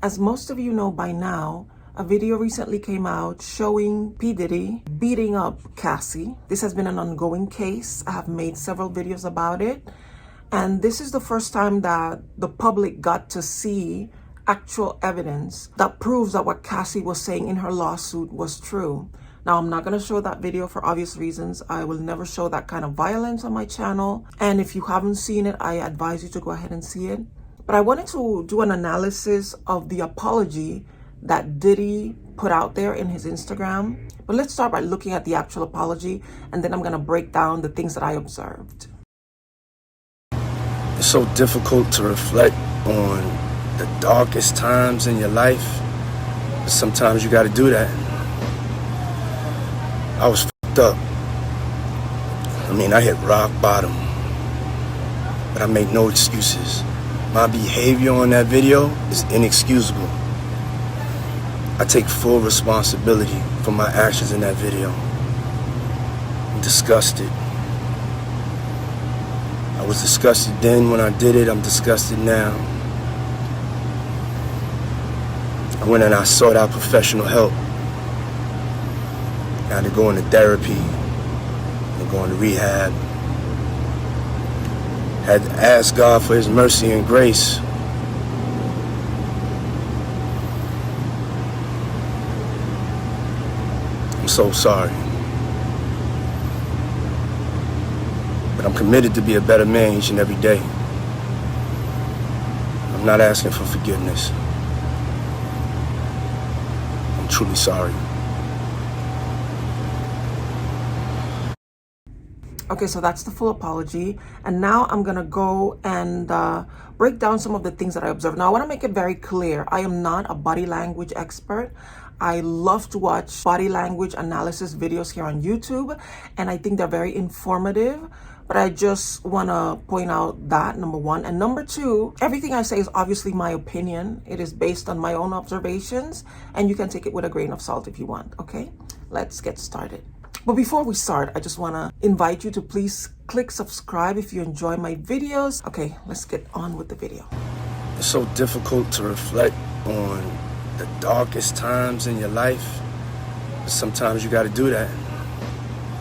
As most of you know by now, a video recently came out showing P. Diddy beating up Cassie. This has been an ongoing case. I have made several videos about it. And this is the first time that the public got to see actual evidence that proves that what Cassie was saying in her lawsuit was true. Now, I'm not going to show that video for obvious reasons. I will never show that kind of violence on my channel. And if you haven't seen it, I advise you to go ahead and see it. But I wanted to do an analysis of the apology that Diddy put out there in his Instagram. But let's start by looking at the actual apology, and then I'm going to break down the things that I observed. It's so difficult to reflect on the darkest times in your life. But sometimes you got to do that. I was fucked up. I hit rock bottom. But I make no excuses. My behavior on that video is inexcusable. I take full responsibility for my actions in that video. I'm disgusted. I was disgusted then when I did it. I'm disgusted now. I went and I sought out professional help. I had to go into therapy and go into rehab. Had to ask God for His mercy and grace. I'm so sorry. But I'm committed to be a better man each and every day. I'm not asking for forgiveness. I'm truly sorry. Okay, so that's the full apology. And now I'm going to go and break down some of the things that I observed. Now, I want to make it very clear. I am not a body language expert. I love to watch body language analysis videos here on YouTube, and I think they're very informative. But I just want to point out that, number one. And number two, everything I say is obviously my opinion. It is based on my own observations, and you can take it with a grain of salt if you want, okay? Let's get started. But before we start, I just want to invite you to please click subscribe if you enjoy my videos. Okay, let's get on with the video. It's so difficult to reflect on the darkest times in your life. But sometimes you got to do that.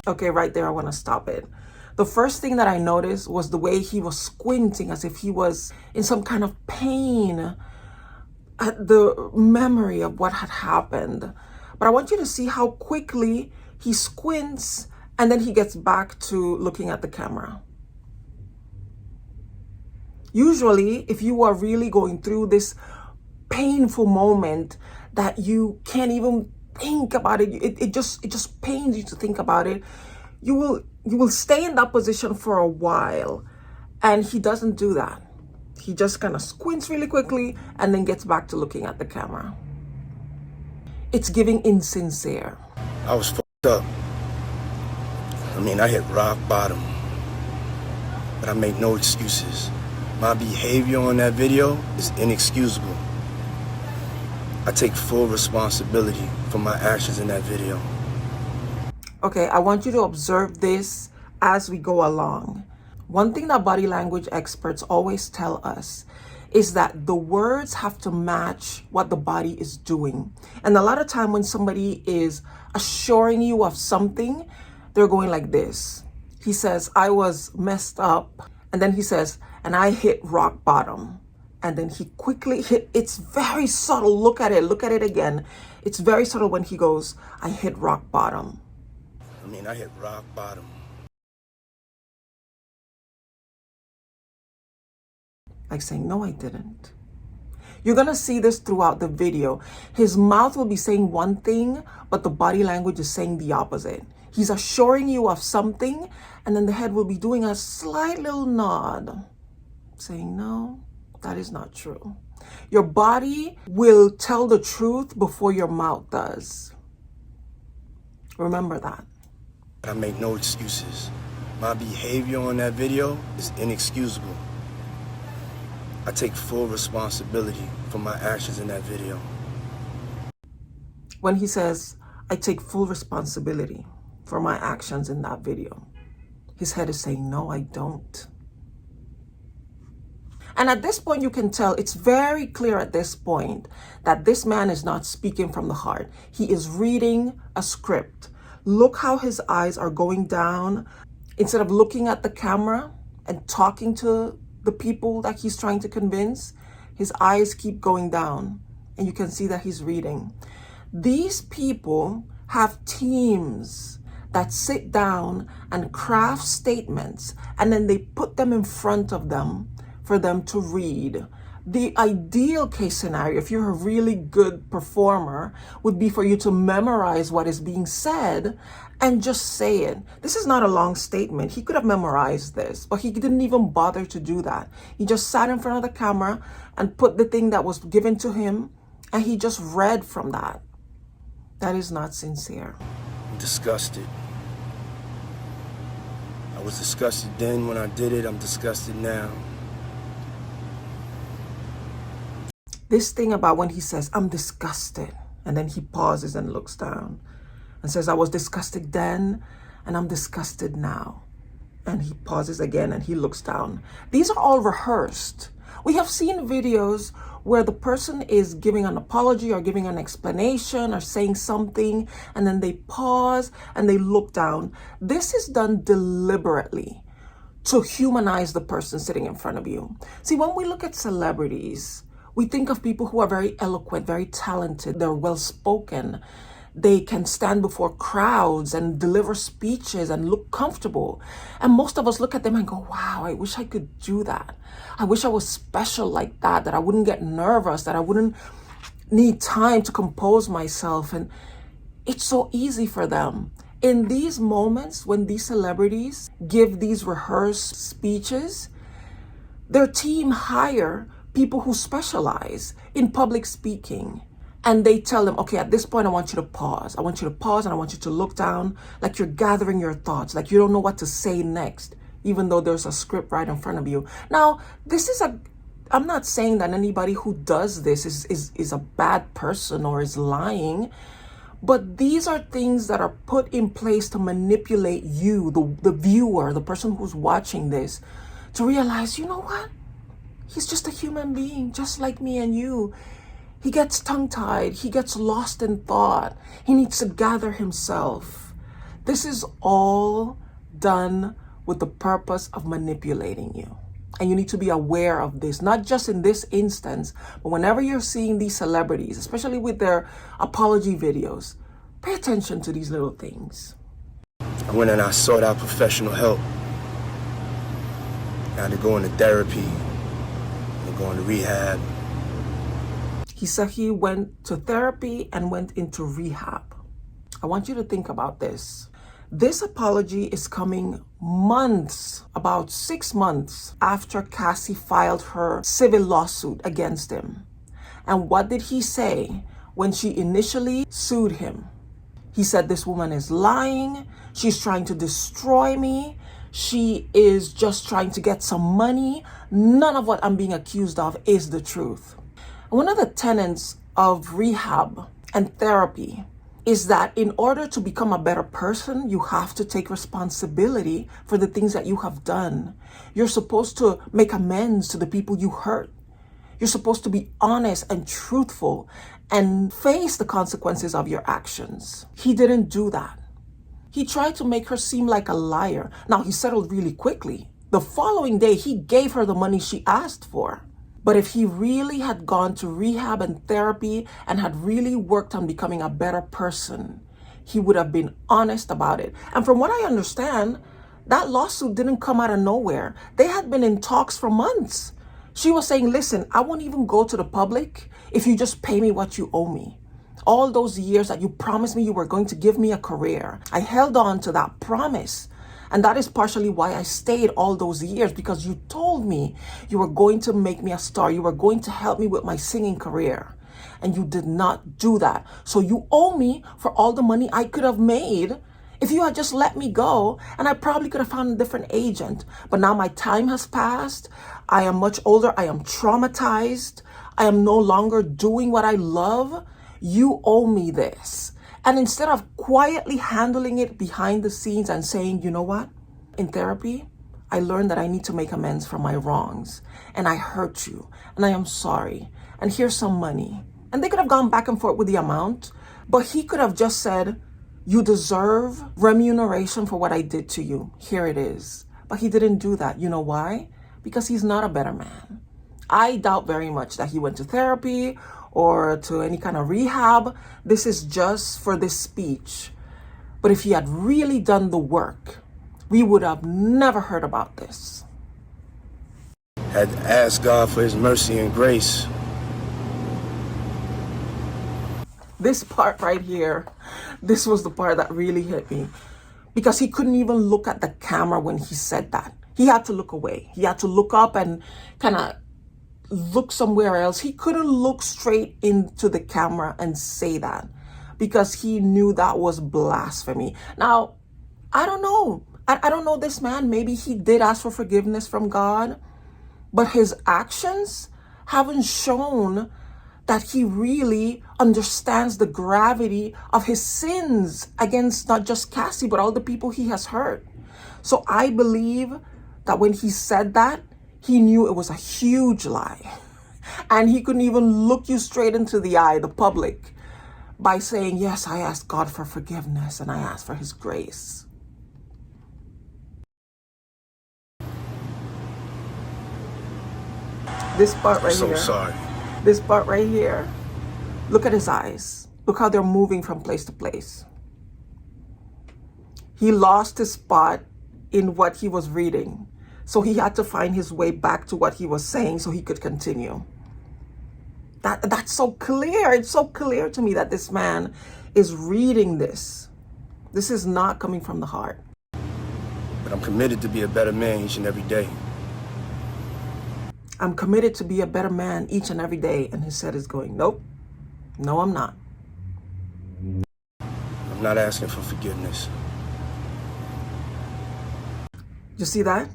Okay, right there, I want to stop it. The first thing that I noticed was the way he was squinting as if he was in some kind of pain at the memory of what had happened. But I want you to see how quickly he squints and then he gets back to looking at the camera. Usually, if you are really going through this painful moment that you can't even think about it, it just pains you to think about it, you will stay in that position for a while. And he doesn't do that. He just kind of squints really quickly and then gets back to looking at the camera. It's giving insincere. I was fucked up. I hit rock bottom. But I make no excuses. My behavior on that video is inexcusable. I take full responsibility for my actions in that video. Okay, I want you to observe this as we go along. One thing that body language experts always tell us is that the words have to match what the body is doing. And a lot of time when somebody is assuring you of something, they're going like this. He says, I was messed up. And then he says, and I hit rock bottom. And then he quickly hit, it's very subtle. Look at it again. It's very subtle when he goes, I hit rock bottom. I hit rock bottom. Like saying, no, I didn't. You're going to see this throughout the video. His mouth will be saying one thing, but the body language is saying the opposite. He's assuring you of something, and then the head will be doing a slight little nod, saying, no, that is not true. Your body will tell the truth before your mouth does. Remember that. I make no excuses. My behavior on that video is inexcusable. I take full responsibility for my actions in that video. When he says, I take full responsibility for my actions in that video, his head is saying, no, I don't. And at this point, you can tell it's very clear at this point that this man is not speaking from the heart. He is reading a script. Look how his eyes are going down. Instead of looking at the camera and talking to the people that he's trying to convince, his eyes keep going down. And you can see that he's reading. These people have teams that sit down and craft statements, and then they put them in front of them for them to read. The ideal case scenario, if you're a really good performer, would be for you to memorize what is being said and just say it. This is not a long statement. He could have memorized this, but he didn't even bother to do that. He just sat in front of the camera and put the thing that was given to him, and he just read from that. That is not sincere. I'm disgusted. I was disgusted then when I did it. I'm disgusted now. This thing about when he says, I'm disgusted, and then he pauses and looks down and says, I was disgusted then, and I'm disgusted now. And he pauses again and he looks down. These are all rehearsed. We have seen videos where the person is giving an apology or giving an explanation or saying something, and then they pause and they look down. This is done deliberately to humanize the person sitting in front of you. See, when we look at celebrities, we think of people who are very eloquent, very talented, they're well-spoken. They can stand before crowds and deliver speeches and look comfortable. And most of us look at them and go, wow, I wish I could do that. I wish I was special like that I wouldn't get nervous, that I wouldn't need time to compose myself. And it's so easy for them. In these moments, when these celebrities give these rehearsed speeches, their team hire people who specialize in public speaking. And they tell them, okay, at this point, I want you to pause. I want you to pause and I want you to look down like you're gathering your thoughts, like you don't know what to say next, even though there's a script right in front of you. Now, I'm not saying that anybody who does this is a bad person or is lying, but these are things that are put in place to manipulate you, the viewer, the person who's watching this, to realize, you know what? He's just a human being, just like me and you. He gets tongue-tied. He gets lost in thought. He needs to gather himself. This is all done with the purpose of manipulating you. And you need to be aware of this, not just in this instance, but whenever you're seeing these celebrities, especially with their apology videos, pay attention to these little things. I went and I sought out professional help. I had to go into therapy and go into rehab. He said he went to therapy and went into rehab. I want you to think about this. This apology is coming months, about 6 months after Cassie filed her civil lawsuit against him. And what did he say when she initially sued him? He said, this woman is lying. She's trying to destroy me. She is just trying to get some money. None of what I'm being accused of is the truth. One of the tenets of rehab and therapy is that in order to become a better person, you have to take responsibility for the things that you have done. You're supposed to make amends to the people you hurt. You're supposed to be honest and truthful and face the consequences of your actions. He didn't do that. He tried to make her seem like a liar. Now, he settled really quickly. The following day, he gave her the money she asked for. But if he really had gone to rehab and therapy and had really worked on becoming a better person, he would have been honest about it. And from what I understand, that lawsuit didn't come out of nowhere. They had been in talks for months. She was saying, listen, I won't even go to the public if you just pay me what you owe me. All those years that you promised me you were going to give me a career, I held on to that promise. And that is partially why I stayed all those years, because you told me you were going to make me a star. You were going to help me with my singing career. And you did not do that. So you owe me for all the money I could have made if you had just let me go, and I probably could have found a different agent. But now my time has passed. I am much older. I am traumatized. I am no longer doing what I love. You owe me this. And instead of quietly handling it behind the scenes and saying, you know what, in therapy, I learned that I need to make amends for my wrongs, and I hurt you, and I am sorry, and here's some money. And they could have gone back and forth with the amount, but he could have just said, you deserve remuneration for what I did to you. Here it is. But he didn't do that. You know why? Because he's not a better man. I doubt very much that he went to therapy or to any kind of rehab. This is just for this speech. But if he had really done the work, we would have never heard about this. Had to ask God for his mercy and grace. This part right here, this was the part that really hit me. Because he couldn't even look at the camera when he said that. He had to look away. He had to look up and kind of look somewhere else. He couldn't look straight into the camera and say that because he knew that was blasphemy. Now, I don't know. I don't know this man. Maybe he did ask for forgiveness from God, but his actions haven't shown that he really understands the gravity of his sins against not just Cassie, but all the people he has hurt. So I believe that when he said that, he knew it was a huge lie. And he couldn't even look you straight into the eye, the public, by saying, yes, I asked God for forgiveness and I asked for his grace. This part right here. I'm so sorry. This part right here, look at his eyes. Look how they're moving from place to place. He lost his spot in what he was reading. So he had to find his way back to what he was saying so he could continue. That's so clear. It's so clear to me that this man is reading this. This is not coming from the heart. But I'm committed to be a better man each and every day. I'm committed to be a better man each and every day. And his head is going, nope. No, I'm not. I'm not asking for forgiveness. You see that?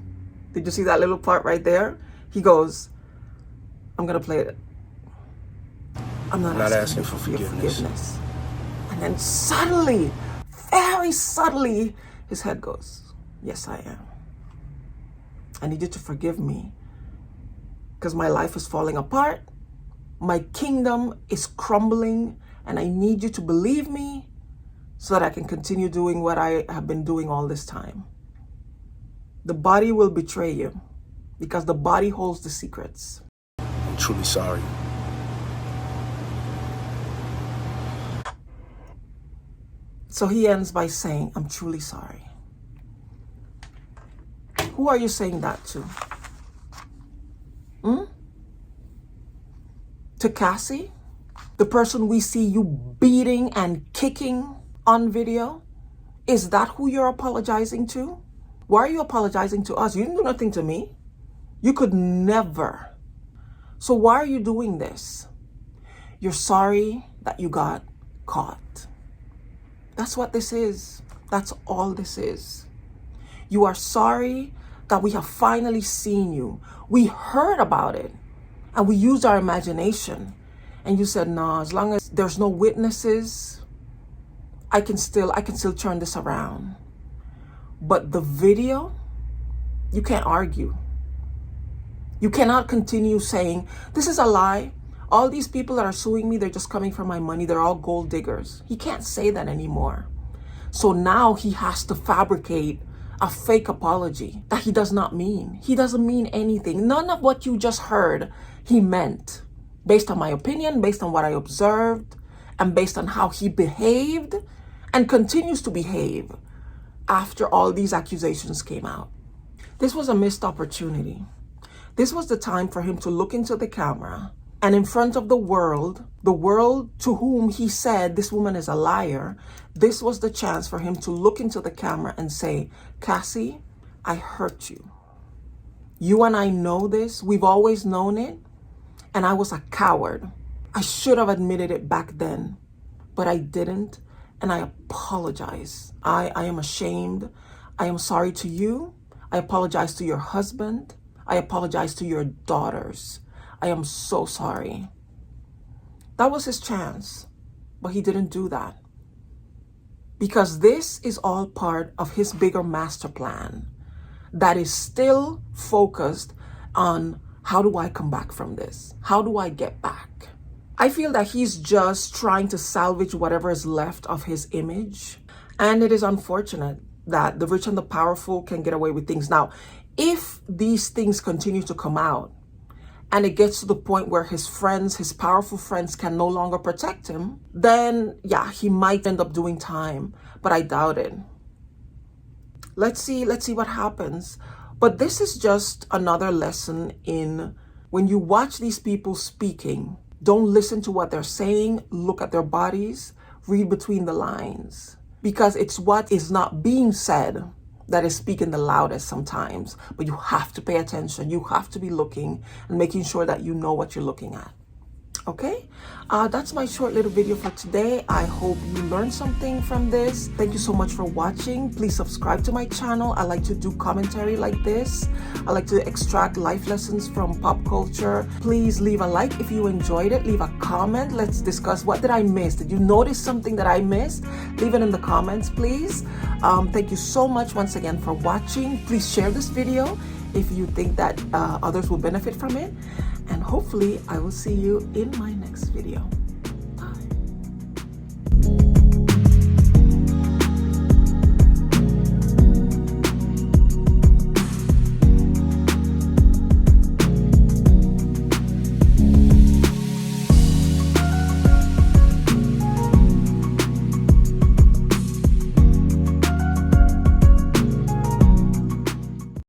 Did you see that little part right there? He goes, I'm going to play it. I'm not asking for forgiveness. And then suddenly, very subtly, his head goes, yes, I am. I need you to forgive me because my life is falling apart. My kingdom is crumbling and I need you to believe me so that I can continue doing what I have been doing all this time. The body will betray you because the body holds the secrets. I'm truly sorry. So he ends by saying, I'm truly sorry. Who are you saying that to? To Cassie? The person we see you beating and kicking on video? Is that who you're apologizing to? Why are you apologizing to us? You didn't do nothing to me. You could never. So why are you doing this? You're sorry that you got caught. That's what this is. That's all this is. You are sorry that we have finally seen you. We heard about it and we used our imagination. And you said, no, as long as there's no witnesses, I can still turn this around. But the video, you can't argue. You cannot continue saying, this is a lie. All these people that are suing me, they're just coming for my money. They're all gold diggers. He can't say that anymore. So now he has to fabricate a fake apology that he does not mean. He doesn't mean anything. None of what you just heard he meant. Based on my opinion, based on what I observed, and based on how he behaved and continues to behave after all these accusations came out. This was a missed opportunity. This was the time for him to look into the camera and in front of the world to whom he said this woman is a liar, this was the chance for him to look into the camera and say, Cassie, I hurt you. You and I know this. We've always known it. And I was a coward. I should have admitted it back then, but I didn't. And I apologize. I am ashamed. I am sorry to you. I apologize to your husband. I apologize to your daughters. I am so sorry. That was his chance, but he didn't do that. Because this is all part of his bigger master plan that is still focused on how do I come back from this? How do I get back? I feel that he's just trying to salvage whatever is left of his image. And it is unfortunate that the rich and the powerful can get away with things. Now, if these things continue to come out and it gets to the point where his friends, his powerful friends, can no longer protect him, then yeah, he might end up doing time, but I doubt it. Let's see what happens. But this is just another lesson in when you watch these people speaking, don't listen to what they're saying, look at their bodies, read between the lines. Because it's what is not being said that is speaking the loudest sometimes. But you have to pay attention. You have to be looking and making sure that you know what you're looking at. Okay, that's my short little video for today. I hope you learned something from this. Thank you so much for watching. Please subscribe to my channel. I like to do commentary like this. I like to extract life lessons from pop culture. Please leave a like if you enjoyed it. Leave a comment. Let's discuss, what did I miss? Did you notice something that I missed? Leave it in the comments, please. Thank you so much once again for watching. Please share this video if you think that others will benefit from it. And hopefully I will see you in my next video.